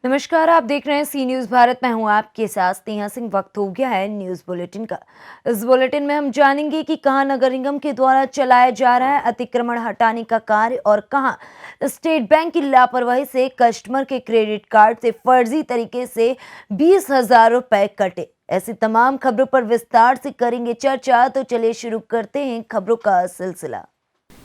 नमस्कार, आप देख रहे हैं सी न्यूज़ भारत। मैं हूं आपके साथ स्नेहा सिंह। वक्त हो गया है न्यूज़ बुलेटिन का। इस बुलेटिन में हम जानेंगे कि कहां नगर निगम के द्वारा चलाया जा रहा है अतिक्रमण हटाने का कार्य और कहां स्टेट बैंक की लापरवाही से कस्टमर के क्रेडिट कार्ड से फर्जी तरीके से 20,000 रुपए कटे। ऐसी तमाम खबरों पर विस्तार से करेंगे चर्चा। तो चलिए शुरू करते हैं खबरों का सिलसिला।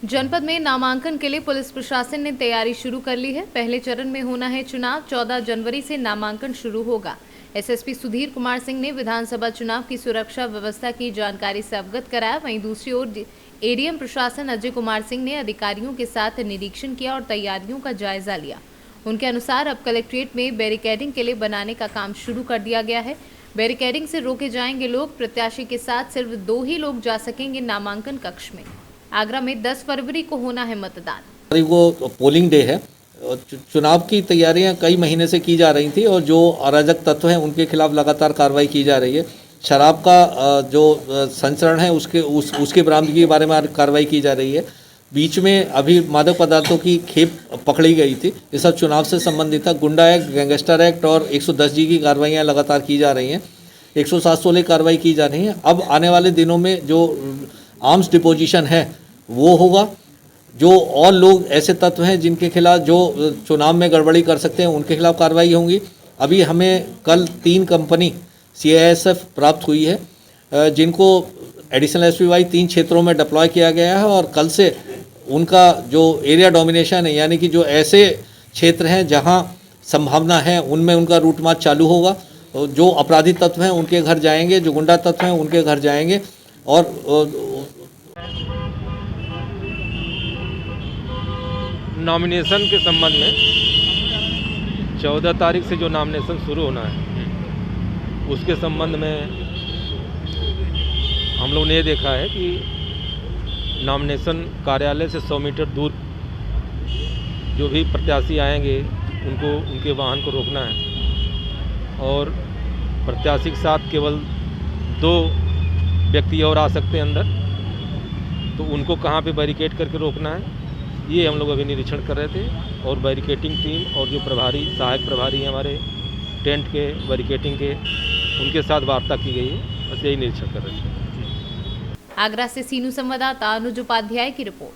जनपद में नामांकन के लिए पुलिस प्रशासन ने तैयारी शुरू कर ली है। पहले चरण में होना है चुनाव। 14 जनवरी से नामांकन शुरू होगा। एसएसपी सुधीर कुमार सिंह ने विधानसभा चुनाव की सुरक्षा व्यवस्था की जानकारी से अवगत कराया। वहीं दूसरी ओर एडीएम प्रशासन अजय कुमार सिंह ने अधिकारियों के साथ निरीक्षण किया और तैयारियों का जायजा लिया। उनके अनुसार अब कलेक्ट्रेट में बैरिकेडिंग के लिए बनाने का काम शुरू कर दिया गया है। बैरिकेडिंग से रोके जाएंगे लोग। प्रत्याशी के साथ सिर्फ 2 ही लोग जा सकेंगे नामांकन कक्ष में। आगरा में 10 फरवरी को होना है मतदान। वो पोलिंग डे है। चुनाव की तैयारियां कई महीने से की जा रही थी और जो अराजक तत्व हैं उनके खिलाफ लगातार कार्रवाई की जा रही है। शराब का जो संचरण है उसके बरामदगी के बारे में कार्रवाई की जा रही है। बीच में अभी मादक पदार्थों की खेप पकड़ी गई थी। ये सब चुनाव से संबंधित था। गुंडा एक्ट, गैंगस्टर एक्ट और 110G की कार्रवाइयाँ लगातार की जा रही हैं। 107 कार्रवाई की जा रही हैं। अब आने वाले दिनों में जो आर्म्स डिपोजिशन है वो होगा। जो और लोग ऐसे तत्व हैं जिनके खिलाफ जो चुनाव में गड़बड़ी कर सकते हैं उनके खिलाफ कार्रवाई होंगी। अभी हमें कल 3 कंपनी CISF प्राप्त हुई है जिनको एडिशनल SP वाई 3 क्षेत्रों में डिप्लॉय किया गया है और कल से उनका जो एरिया डोमिनेशन है यानी कि जो ऐसे क्षेत्र हैं जहां संभावना है उनमें उनका रूट मार्च चालू होगा। जो अपराधी तत्व हैं उनके घर जाएंगे, जो गुंडा तत्व हैं उनके घर जाएंगे। और नॉमिनेशन के संबंध में 14 तारीख से जो नॉमिनेशन शुरू होना है उसके संबंध में हम लोगों ने ये देखा है कि नॉमिनेशन कार्यालय से 100 मीटर दूर जो भी प्रत्याशी आएंगे उनको उनके वाहन को रोकना है और प्रत्याशी के साथ केवल 2 व्यक्ति और आ सकते हैं अंदर, तो उनको कहाँ पे बैरिकेड करके रोकना है ये हम लोग अभी निरीक्षण कर रहे थे। और बैरिकेटिंग टीम और जो प्रभारी सहायक प्रभारी हैं हमारे टेंट के बैरिकेटिंग के उनके साथ वार्ता की गई है। बस यही निरीक्षण कर रहे थे। आगरा से सीनू संवाददाता अनुज उपाध्याय की रिपोर्ट।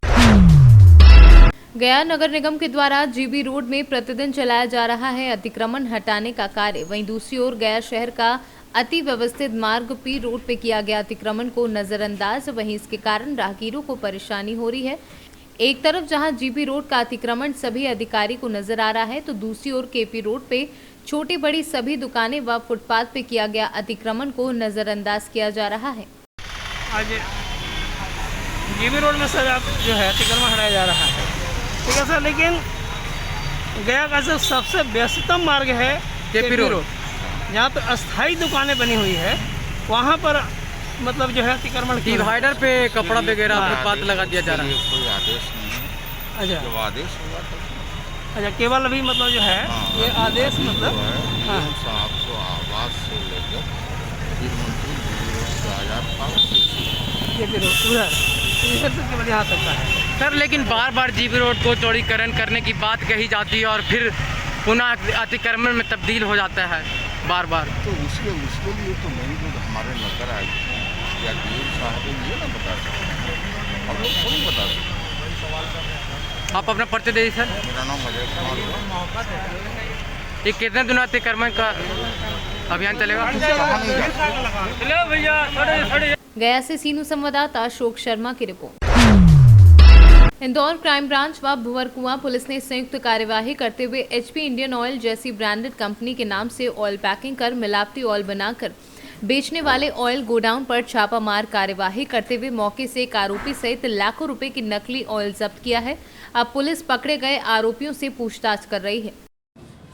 गया नगर निगम के द्वारा जीबी रोड में प्रतिदिन चलाया जा रहा है अतिक्रमण हटाने का कार्य। वहीं दूसरी ओर गया शहर का अति व्यवस्थित मार्ग पी रोड पे किया गया अतिक्रमण को नजरअंदाज। वहीं इसके कारण राहगीरों को परेशानी हो रही है। एक तरफ जहां जीबी रोड का अतिक्रमण सभी अधिकारी को नजर आ रहा है तो दूसरी ओर केपी रोड पे छोटी बड़ी सभी दुकानें व फुटपाथ पे किया गया अतिक्रमण को नजरअंदाज किया जा रहा है। आज जीबी रोड में सर आप जो है अतिक्रमण हटाया जा रहा है, ठीक है सर, लेकिन गया का जो सबसे व्यस्ततम मार्ग है केपी रोड, जहाँ पर अस्थायी दुकानें बनी हुई है वहाँ पर मतलब जो है अतिक्रमण डिवाइडर पे कपड़ा वगैरह फुटपाथ लगा दिया जा रहा है। कोई आदेश नहीं है। अच्छा, जब आदेश हुआ था अच्छा, केवल अभी मतलब जो है ये आदेश मतलब हाँ साहब को आवास से लेकर फिर मंत्री से आजाद पास केपी रोड उधर तो केवल यहाँ तक का है सर, लेकिन बार बार जीबी रोड को चौड़ीकरण करने की बात कही जाती है और फिर पुनः अतिक्रमण में तब्दील हो जाता है बार बार। तो उसके लिए तो नहीं जो हमारे नगर आयुक्त या DM साहब ये ना बता सकते, हम लोग थोड़ी बता सकते। आप अपना परिचय दीजिए सर। मेरा नाम अजय कुमार है। ये कितने दिनों अतिक्रमण का अभियान चलेगा? गया से सीनू संवाददाता अशोक शर्मा की रिपोर्ट। इंदौर क्राइम ब्रांच व भुवरकुआं पुलिस ने संयुक्त कार्यवाही करते हुए HP इंडियन ऑयल जैसी ब्रांडेड कंपनी के नाम से ऑयल पैकिंग कर मिलावटी ऑयल बनाकर बेचने वाले ऑयल गोडाउन पर छापामार कार्यवाही करते हुए मौके से एक आरोपी सहित लाखों रुपए की नकली ऑयल जब्त किया है। अब पुलिस पकड़े गए आरोपियों से पूछताछ कर रही है।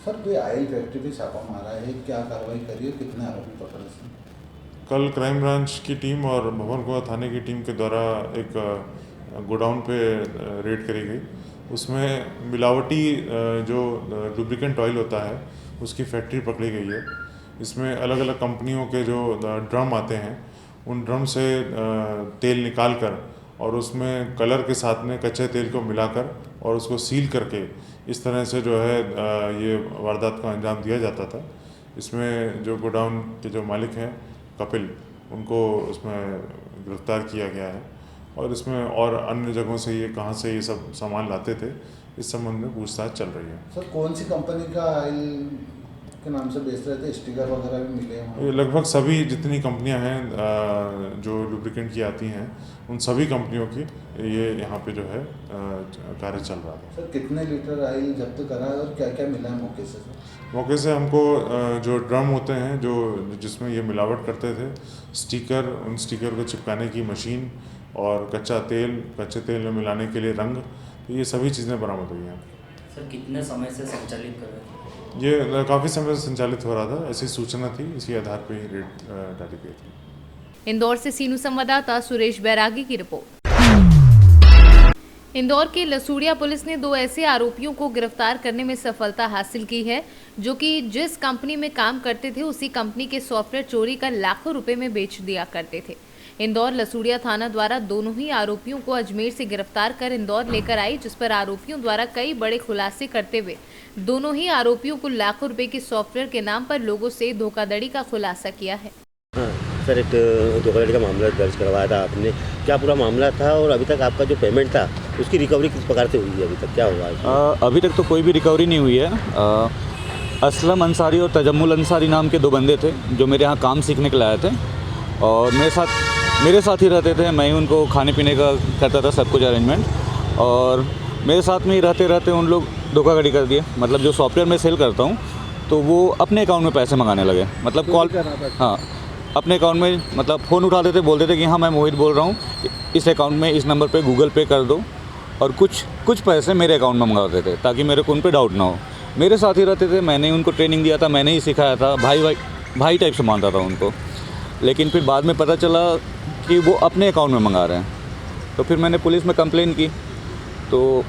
सर, कोई ऑयल फैक्ट्री पे छापा मारा है, क्या कार्रवाई करी है, कितने आरोपी पकड़े हैं? कल क्राइम ब्रांच की टीम और भवरकुआं थाने की टीम के द्वारा एक गोडाउन पे रेड करी गई। उसमें मिलावटी जो लुब्रिकेंट ऑयल होता है उसकी फैक्ट्री पकड़ी गई है। इसमें अलग अलग कंपनियों के जो ड्रम आते हैं उन ड्रम से तेल निकालकर और उसमें कलर के साथ में कच्चे तेल को मिलाकर और उसको सील करके इस तरह से जो है ये वारदात को अंजाम दिया जाता था। इसमें जो गोडाउन के जो मालिक हैं कपिल, उनको उसमें गिरफ्तार किया गया है और इसमें और अन्य जगहों से ये कहाँ से ये सब सामान लाते थे इस संबंध में पूछताछ चल रही है। सर कौन सी कंपनी का ऑयल के नाम से बेच रहे थे? स्टिकर वगैरह भी मिले हैं? ये लगभग सभी जितनी कंपनियां हैं जो लुब्रिकेंट की आती हैं उन सभी कंपनियों की ये यहाँ पे जो है कार्य चल रहा था। सर कितने लीटर ऑयल जब्त करा है और क्या क्या मिला है मौके से? मौके से हमको जो ड्रम होते हैं जो जिसमें ये मिलावट करते थे, स्टिकर, उन स्टिकर को चिपकाने की मशीन और कच्चे तेल में मिलाने के लिए रंग, तो ये सभी चीज़ें बरामद हुई हैं। सर कितने समय से संचालित कर रहे थे? ये काफ़ी समय से संचालित हो रहा था, ऐसी सूचना थी, इसी आधार पर ही रेड डाली गई थी। इंदौर से सीनू संवाददाता सुरेश बैरागी की रिपोर्ट। इंदौर के लसूड़िया पुलिस ने 2 ऐसे आरोपियों को गिरफ्तार करने में सफलता हासिल की है जो कि जिस कंपनी में काम करते थे उसी कंपनी के सॉफ्टवेयर चोरी कर लाखों रुपए में बेच दिया करते थे। इंदौर लसूड़िया थाना द्वारा दोनों ही आरोपियों को अजमेर से गिरफ्तार कर इंदौर लेकर आई, जिस पर आरोपियों द्वारा कई बड़े खुलासे करते हुए दोनों ही आरोपियों को लाखों रुपए के सॉफ्टवेयर के नाम पर लोगों से धोखाधड़ी का खुलासा किया है। सर एक धोखाधड़ी का मामला दर्ज करवाया था आपने, क्या पूरा मामला था और अभी तक आपका जो पेमेंट था उसकी रिकवरी किस प्रकार से हुई है? अभी तक क्या हुआ? अभी तक तो कोई भी रिकवरी नहीं हुई है। असलम अंसारी और तजम्मुल अंसारी नाम के 2 बंदे थे जो मेरे यहाँ काम सीखने के लिए आए थे और मेरे साथ ही रहते थे। मैं ही उनको खाने पीने का करता था सब कुछ अरेंजमेंट, और मेरे साथ में ही रहते रहते उन लोग धोखाधड़ी कर दिए। मतलब जो सॉफ्टवेयर मैं सेल करता हूँ तो वो अपने अकाउंट में पैसे मंगाने लगे। मतलब कॉल, हाँ, अपने अकाउंट में मतलब फ़ोन उठाते थे, बोलते थे कि हाँ मैं मोहित बोल रहा हूँ, इस अकाउंट में इस नंबर पे गूगल पे कर दो, और कुछ पैसे मेरे अकाउंट में मंगाते थे ताकि मेरे को उन पर डाउट ना हो। मेरे साथ ही रहते थे, मैंने ही उनको ट्रेनिंग दिया था, मैंने ही सिखाया था, भाई टाइप से मानता था उनको। लेकिन फिर बाद में पता चला कि वो अपने अकाउंट में मंगा रहे हैं, तो फिर मैंने पुलिस में कंप्लेन की। तो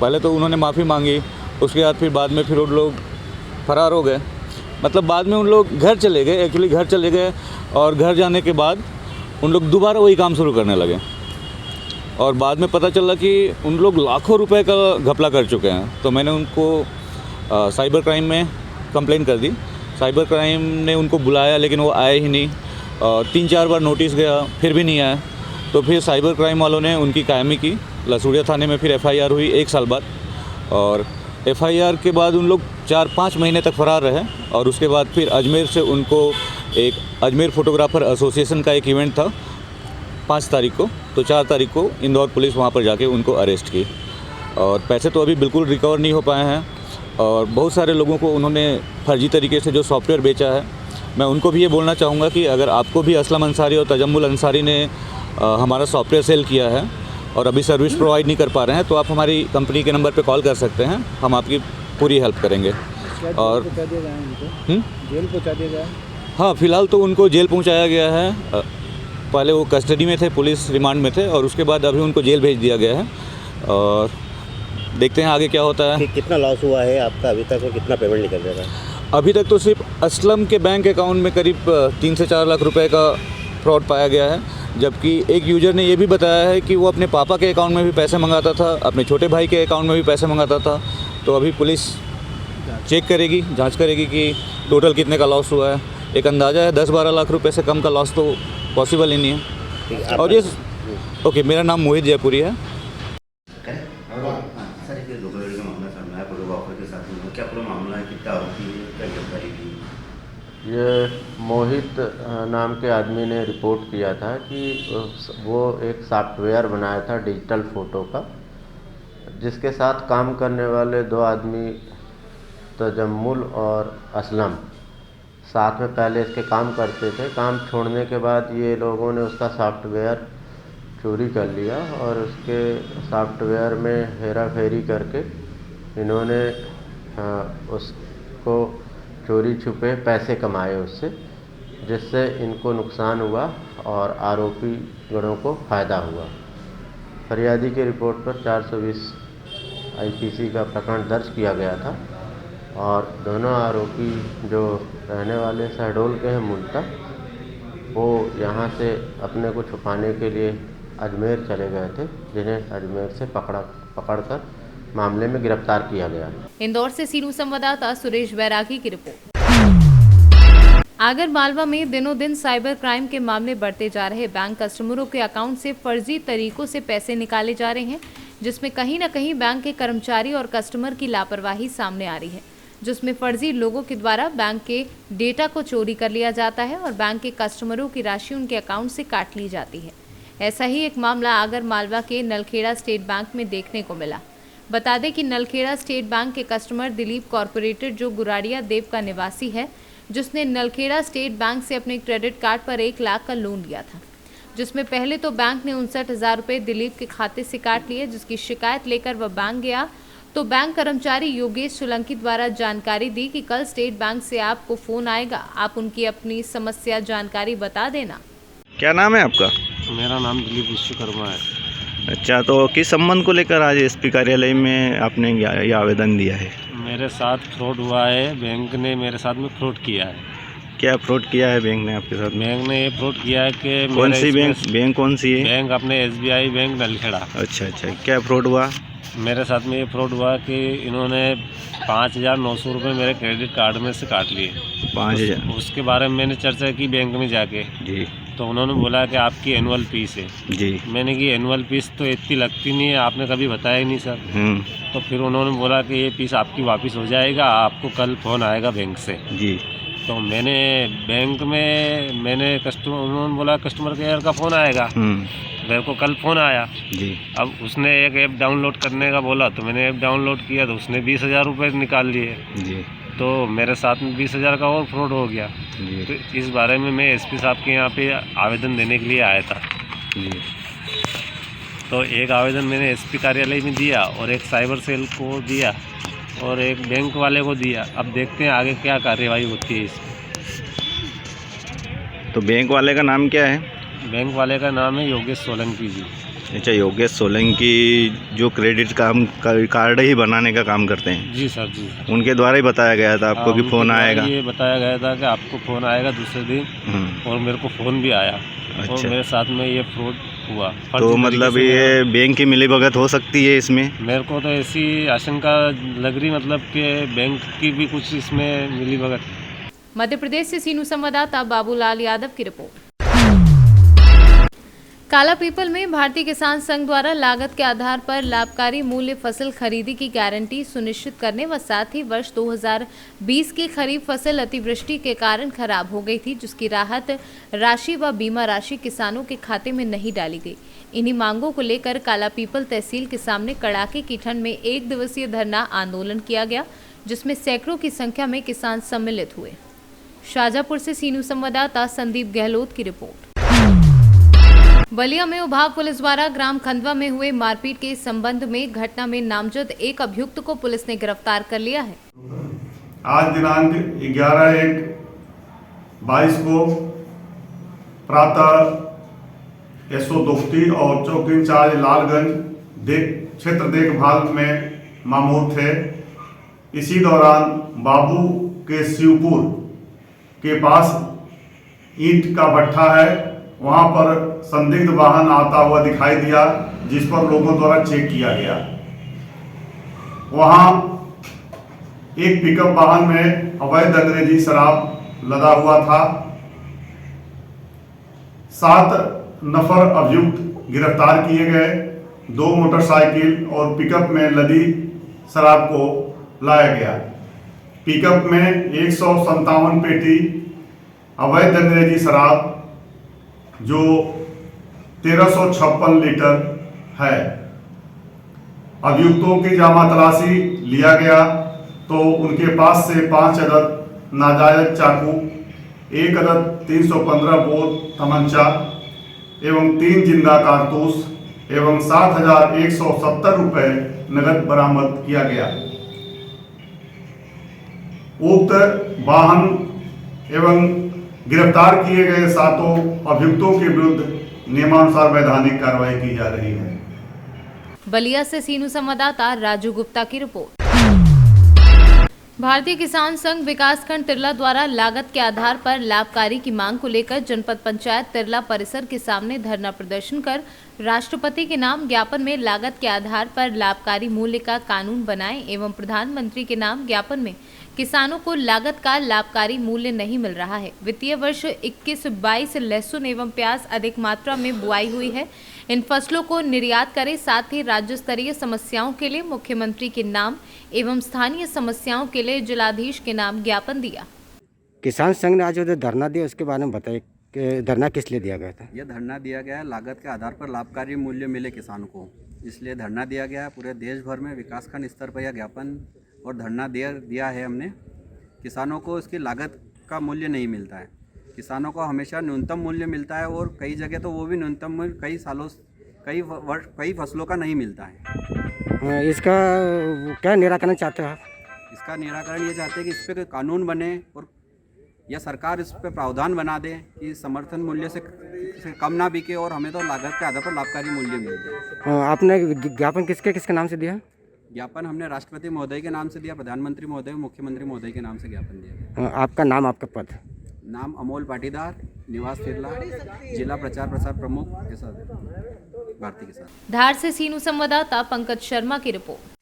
पहले तो उन्होंने माफ़ी मांगी, उसके बाद में फिर उन लोग फरार हो गए। मतलब बाद में उन लोग घर चले गए और घर जाने के बाद उन लोग दोबारा वही काम शुरू करने लगे, और बाद में पता चला कि उन लोग लाखों रुपए का घपला कर चुके हैं। तो मैंने उनको साइबर क्राइम में कंप्लेन कर दी। साइबर क्राइम ने उनको बुलाया लेकिन वो आए ही नहीं, 3-4 बार नोटिस गया फिर भी नहीं आया। तो फिर साइबर क्राइम वालों ने उनकी कायमी की, लसूड़िया थाने में फिर FIR हुई 1 साल बाद, और FIR के बाद उन लोग 4-5 महीने तक फरार रहे। और उसके बाद फिर अजमेर से उनको एक अजमेर फोटोग्राफर एसोसिएशन का एक इवेंट था 5 तारीख को, तो 4 तारीख को इंदौर पुलिस वहाँ पर जाके उनको अरेस्ट की। और पैसे तो अभी बिल्कुल रिकवर नहीं हो पाए हैं, और बहुत सारे लोगों को उन्होंने फर्जी तरीके से जो सॉफ्टवेयर बेचा है। मैं उनको भी ये बोलना चाहूँगा कि अगर आपको भी असलम अंसारी और तजम्मुल अंसारी ने हमारा सॉफ्टवेयर सेल किया है और अभी सर्विस प्रोवाइड नहीं कर पा रहे हैं, तो आप हमारी कंपनी के नंबर पे कॉल कर सकते हैं, हम आपकी पूरी हेल्प करेंगे। और जेल पहुँचा दिया गया? हाँ, फिलहाल तो उनको जेल पहुँचाया गया है। पहले वो कस्टडी में थे, पुलिस रिमांड में थे, और उसके बाद अभी उनको जेल भेज दिया गया है, और देखते हैं आगे क्या होता है। कितना लॉस हुआ है आपका अभी तक और कितना पेमेंट निकल जाएगा? अभी तक तो सिर्फ असलम के बैंक अकाउंट में करीब 3 से 4 लाख रुपए का फ्रॉड पाया गया है, जबकि एक यूज़र ने ये भी बताया है कि वो अपने पापा के अकाउंट में भी पैसे मंगाता था, अपने छोटे भाई के अकाउंट में भी पैसे मंगाता था। तो अभी पुलिस चेक करेगी, जांच करेगी कि टोटल कितने का लॉस हुआ है। एक अंदाज़ा है 10-12 लाख रुपए से कम का लॉस तो पॉसिबल ही नहीं है। और ये ओके, मेरा नाम मोहित जयपुरी है। सर एक धोखाधड़ी का मामला सामने आया फोटोग्राफर के साथ में, क्या पूरा मामला है, कितना आरोपी है, क्या गिरफ्तारी की? ये मोहित नाम के आदमी ने रिपोर्ट किया था कि वो एक सॉफ्टवेयर बनाया था डिजिटल फ़ोटो का, जिसके साथ काम करने वाले 2 आदमी तजम्मुल और असलम साथ में पहले इसके काम करते थे। काम छोड़ने के बाद ये लोगों ने उसका सॉफ्टवेयर चोरी कर लिया और उसके सॉफ्टवेयर में हेरा फेरी करके इन्होंने उसको चोरी छुपे पैसे कमाए उससे, जिससे इनको नुकसान हुआ और आरोपी गणों को फ़ायदा हुआ। फरियादी की रिपोर्ट पर 420 IPC का प्रकरण दर्ज किया गया था, और दोनों आरोपी जो रहने वाले शहडोल के हैं मूलतः, वो यहाँ से अपने को छुपाने के लिए अजमेर चले गए थे, जिन्हें अजमेर से पकड़कर मामले में गिरफ्तार किया गया। इंदौर से सीनू संवाददाता सुरेश बैरागी की रिपोर्ट। आगर मालवा में दिनों दिन साइबर क्राइम के मामले बढ़ते जा रहे। बैंक कस्टमरों के अकाउंट से फर्जी तरीकों से पैसे निकाले जा रहे हैं, जिसमें कहीं न कहीं बैंक के कर्मचारी और कस्टमर की लापरवाही सामने आ रही है, जिसमें फर्जी लोगों के द्वारा बैंक के डेटा को चोरी कर लिया जाता है और बैंक के कस्टमरों की राशि उनके अकाउंट से काट ली जाती है। ऐसा ही एक मामला आगर मालवा के नलखेड़ा स्टेट बैंक में देखने को मिला। बता दें कि नलखेड़ा स्टेट बैंक के कस्टमर दिलीप कॉर्पोरेटर, जो गुराड़िया देव का निवासी है, जिसने नलखेड़ा स्टेट बैंक से अपने क्रेडिट कार्ड पर 1 लाख का लोन लिया था, जिसमें पहले तो बैंक ने 59,000 रुपये दिलीप के खाते से काट लिए, जिसकी शिकायत लेकर वह बैंक गया तो बैंक कर्मचारी योगेश सोलंकी द्वारा जानकारी दी कि कल स्टेट बैंक से आपको फ़ोन आएगा, आप उनकी अपनी समस्या जानकारी बता देना। क्या नाम है आपका? मेरा नाम दिलीप विश्वकर्मा है। अच्छा, तो किस संबंध को लेकर आज एसपी कार्यालय में आपने ये आवेदन दिया है? मेरे साथ फ्रॉड हुआ है, बैंक ने मेरे साथ में फ्रॉड किया है। क्या फ्रॉड किया है बैंक ने आपके साथ? बैंक ने ये फ्रॉड किया है कि कौन सी बैंक कौन सी है? बैंक अपने SBI बैंक नलखेड़ा। अच्छा, क्या फ्रॉड हुआ? मेरे साथ में ये फ्रॉड हुआ कि इन्होंने 5,900 रुपये मेरे क्रेडिट कार्ड में से काट लिए। 5,000? उसके बारे में मैंने चर्चा की बैंक में जाके जी, तो उन्होंने बोला कि आपकी एनुअल फीस है जी। मैंने कि एनुअल फीस तो इतनी लगती नहीं है, आपने कभी बताया ही नहीं सर। तो फिर उन्होंने बोला कि ये फीस आपकी वापस हो जाएगा, आपको कल फ़ोन आएगा बैंक से जी। तो मैंने बैंक में उन्होंने बोला कस्टमर केयर का फ़ोन आएगा, मेरे को कल फ़ोन आया जी। अब उसने एक ऐप डाउनलोड करने का बोला तो मैंने ऐप डाउनलोड किया तो उसने 20,000 रुपये निकाल लिए जी। तो मेरे साथ में 20,000 का और फ्रॉड हो गया जी। तो इस बारे में मैं एसपी साहब के यहाँ पे आवेदन देने के लिए आया था जी। तो एक आवेदन मैंने एसपी कार्यालय में दिया और एक साइबर सेल को दिया और एक बैंक वाले को दिया। अब देखते हैं आगे क्या कार्यवाही होती है इसमें। तो बैंक वाले का नाम क्या है? बैंक वाले का नाम है योगेश सोलंकी जी। अच्छा, योगेश सोलंकी जो क्रेडिट कार्ड ही बनाने का काम करते हैं? जी सर, जी। उनके द्वारा ही बताया गया था आपको कि फ़ोन आएगा? ये बताया गया था कि आपको फ़ोन आएगा दूसरे दिन और मेरे को फ़ोन भी आया। अच्छा। और मेरे साथ में ये फ्रॉड हुआ। तो मतलब ये बैंक की मिलीभगत हो सकती है इसमें? मेरे को तो ऐसी आशंका लग रही, मतलब कि बैंक की भी कुछ इसमें मिलीभगत। मध्य प्रदेश से सीनू संवाददाता बाबूलाल यादव की रिपोर्ट। काला पीपल में भारतीय किसान संघ द्वारा लागत के आधार पर लाभकारी मूल्य फसल खरीदी की गारंटी सुनिश्चित करने व साथ ही वर्ष 2020 की खरीफ फसल अतिवृष्टि के कारण खराब हो गई थी, जिसकी राहत राशि व बीमा राशि किसानों के खाते में नहीं डाली गई। इन्हीं मांगों को लेकर काला पीपल तहसील के सामने कड़ाके की ठंड में 1 दिवसीय धरना आंदोलन किया गया, जिसमें सैकड़ों की संख्या में किसान सम्मिलित हुए। शाजापुर से सीनू संवाददाता संदीप गहलोत की रिपोर्ट। बलिया में उभाव पुलिस द्वारा ग्राम खंडवा में हुए मारपीट के संबंध में घटना में नामजद एक अभियुक्त को पुलिस ने गिरफ्तार कर लिया है। आज दिनांक 11/1/22 को प्रातः एसओ दुफ्ती और चौकी इंचार्ज लालगंज क्षेत्र देखभाल में मामूर थे। इसी दौरान बाबू के शिवपुर के पास ईंट का भट्ठा है, वहां पर संदिग्ध वाहन आता हुआ दिखाई दिया, जिस पर लोगों द्वारा चेक किया गया। वहां एक पिकअप वाहन में अवैध अंग्रेजी शराब लदा हुआ था। 7 नफर अभियुक्त गिरफ्तार किए गए। 2 मोटरसाइकिल और पिकअप में लदी शराब को लाया गया। पिकअप में 157 पेटी अवैध अंग्रेजी शराब जो 1356 लीटर है। अभियुक्तों की जामा तलाशी लिया गया तो उनके पास से 5 अदद नाजायज चाकू, 1 अदद 315 बोर तमंचा एवं 3 जिंदा कारतूस एवं 7,170 रुपये नगद बरामद किया गया। उक्त वाहन एवं गिरफ्तार किए गए 7 अभियुक्तों के विरुद्ध नियमानुसार वैधानिक कार्रवाई की जा रही है। बलिया से सीनू संवाददाता राजू गुप्ता की रिपोर्ट। भारतीय किसान संघ विकासखंड तिरला द्वारा लागत के आधार पर लाभकारी की मांग को लेकर जनपद पंचायत तिरला परिसर के सामने धरना प्रदर्शन कर राष्ट्रपति के नाम ज्ञापन में लागत के आधार पर लाभकारी मूल्य का कानून बनाएं एवं प्रधानमंत्री के नाम ज्ञापन में किसानों को लागत का लाभकारी मूल्य नहीं मिल रहा है। वित्तीय वर्ष 21-22 लहसुन एवं प्याज अधिक मात्रा में बुआई हुई है। इन फसलों को निर्यात करें, साथ ही राज्य स्तरीय समस्याओं के लिए मुख्यमंत्री के नाम एवं स्थानीय समस्याओं के लिए जिलाधीश के नाम ज्ञापन दिया। किसान संघ ने आज जो धरना दिया उसके बारे में बताइए कि धरना किस लिए दिया गया था? यह धरना दिया गया है लागत के आधार पर लाभकारी मूल्य मिले किसान को, इसलिए धरना दिया गया है। पूरे देश भर में विकासखंड स्तर पर यह ज्ञापन और धरना दिया है हमने। किसानों को इसकी लागत का मूल्य नहीं मिलता है। किसानों को हमेशा न्यूनतम मूल्य मिलता है और कई जगह तो वो भी न्यूनतम मूल्य कई फसलों का नहीं मिलता है। इसका क्या निराकरण चाहते हो आप? इसका निराकरण ये चाहते हैं कि इस पर कानून बने और या सरकार इस पर प्रावधान बना दे कि समर्थन मूल्य से कम ना बिके और हमें तो लागत के आधार पर लाभकारी मूल्य मिल जाए। आपने ज्ञापन किसके नाम से दिया? ज्ञापन हमने राष्ट्रपति महोदय के नाम से दिया, प्रधानमंत्री महोदय, मुख्यमंत्री महोदय के नाम से ज्ञापन दिया। आपका नाम, आपका पद? नाम अमोल पाटीदार, निवास तिरला, जिला प्रचार प्रसार प्रमुख भारती के साथ। धार से सीनू संवाददाता पंकज शर्मा की रिपोर्ट।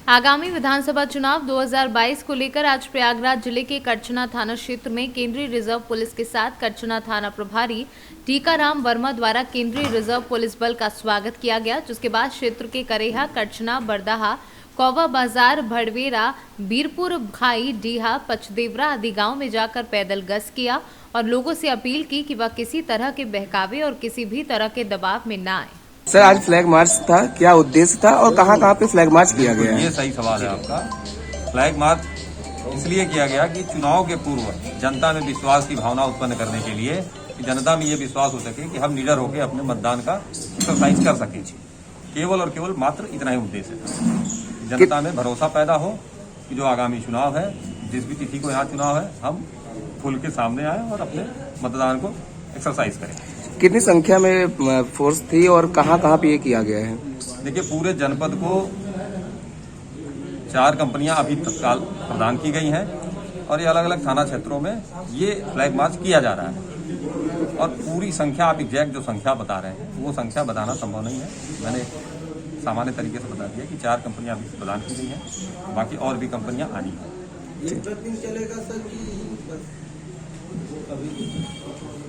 आगामी विधानसभा चुनाव 2022 को लेकर आज प्रयागराज जिले के करछना थाना क्षेत्र में केंद्रीय रिजर्व पुलिस के साथ करछना थाना प्रभारी टीकाराम वर्मा द्वारा केंद्रीय रिजर्व पुलिस बल का स्वागत किया गया, जिसके बाद क्षेत्र के करेहा, करछना, बरदाहा, कौवा बाजार, भड़वेरा, बीरपुर, भाई, डीहा, पचदेवरा आदि गांव में जाकर पैदल गश्त किया और लोगों से अपील की कि वह किसी तरह के बहकावे और किसी भी तरह के दबाव में न आए। सर, आज फ्लैग मार्च था, क्या उद्देश्य था और कहां पे फ्लैग मार्च किया गया है? ये सही सवाल है आपका। फ्लैग मार्च इसलिए किया गया कि चुनाव के पूर्व जनता में विश्वास की भावना उत्पन्न करने के लिए, कि जनता में ये विश्वास हो सके कि हम निडर होकर अपने मतदान का एक्सरसाइज कर सके। केवल और केवल मात्र इतना ही उद्देश्य है। जनता में भरोसा पैदा हो कि जो आगामी चुनाव है, जिस भी तिथि को यहाँ चुनाव है, हम खुल के सामने आए और अपने मतदान को एक्सरसाइज करें। कितनी संख्या में फोर्स थी और कहां पे ये किया गया है? देखिए, पूरे जनपद को 4 कंपनियां अभी तत्काल प्रदान की गई हैं और ये अलग अलग थाना क्षेत्रों में ये फ्लैग मार्च किया जा रहा है। और पूरी संख्या, आप एग्जैक्ट जो संख्या बता रहे हैं वो संख्या बताना संभव नहीं है। मैंने सामान्य तरीके से बता दिया कि 4 कंपनियां अभी प्रदान की गई हैं, बाकी और भी कंपनियां आनी हैं।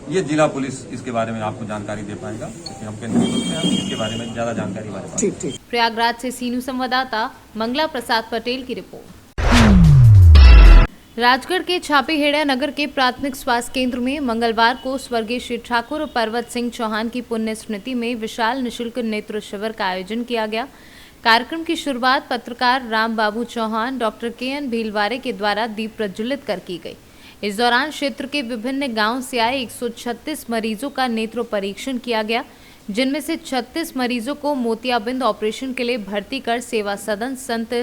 ये जिला पुलिस इसके बारे में आपको जानकारी दे पाएगा, क्योंकि हम केंद्रीय पुलिस में इसके बारे में ज्यादा जानकारी हमारे पास। ठीक। प्रयागराज से सीनू संवाददाता मंगला प्रसाद पटेल की रिपोर्ट। राजगढ़ के छापेहेड़ा नगर के प्राथमिक स्वास्थ्य केंद्र में मंगलवार को स्वर्गीय श्री ठाकुर पर्वत सिंह चौहान की पुण्य स्मृति में विशाल निःशुल्क नेत्र शिविर का आयोजन किया गया। कार्यक्रम की शुरुआत पत्रकार राम बाबू चौहान, डॉक्टर KN भीलवारे के द्वारा दीप प्रज्वलित कर की गई। इस दौरान क्षेत्र के विभिन्न गांव से आए 136 मरीजों का नेत्र परीक्षण किया गया, जिनमें से 36 मरीजों को मोतियाबिंद ऑपरेशन के लिए भर्ती कर सेवा सदन संत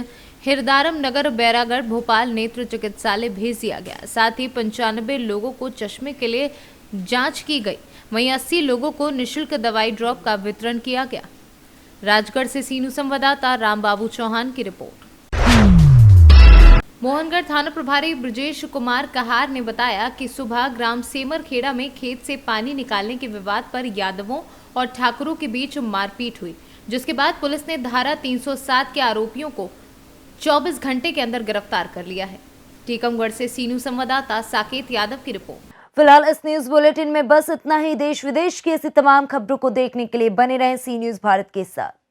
हिरदारम नगर, बैरागढ़, भोपाल नेत्र चिकित्सालय भेज दिया गया। साथ ही 95 लोगों को चश्मे के लिए जांच की गई। वहीं 80 लोगों को निःशुल्क दवाई ड्रॉप का वितरण किया गया। राजगढ़ से सीनू संवाददाता राम बाबू चौहान की रिपोर्ट। मोहनगढ़ थाना प्रभारी ब्रजेश कुमार कहार ने बताया कि सुबह ग्राम सेमरखेड़ा में खेत से पानी निकालने के विवाद पर यादवों और ठाकुरों के बीच मारपीट हुई, जिसके बाद पुलिस ने धारा 307 के आरोपियों को 24 घंटे के अंदर गिरफ्तार कर लिया है। टीकमगढ़ से सीनू संवाददाता साकेत यादव की रिपोर्ट। फिलहाल इस न्यूज बुलेटिन में बस इतना ही। देश विदेश की ऐसी तमाम खबरों को देखने के लिए बने रहें सी न्यूज भारत के साथ।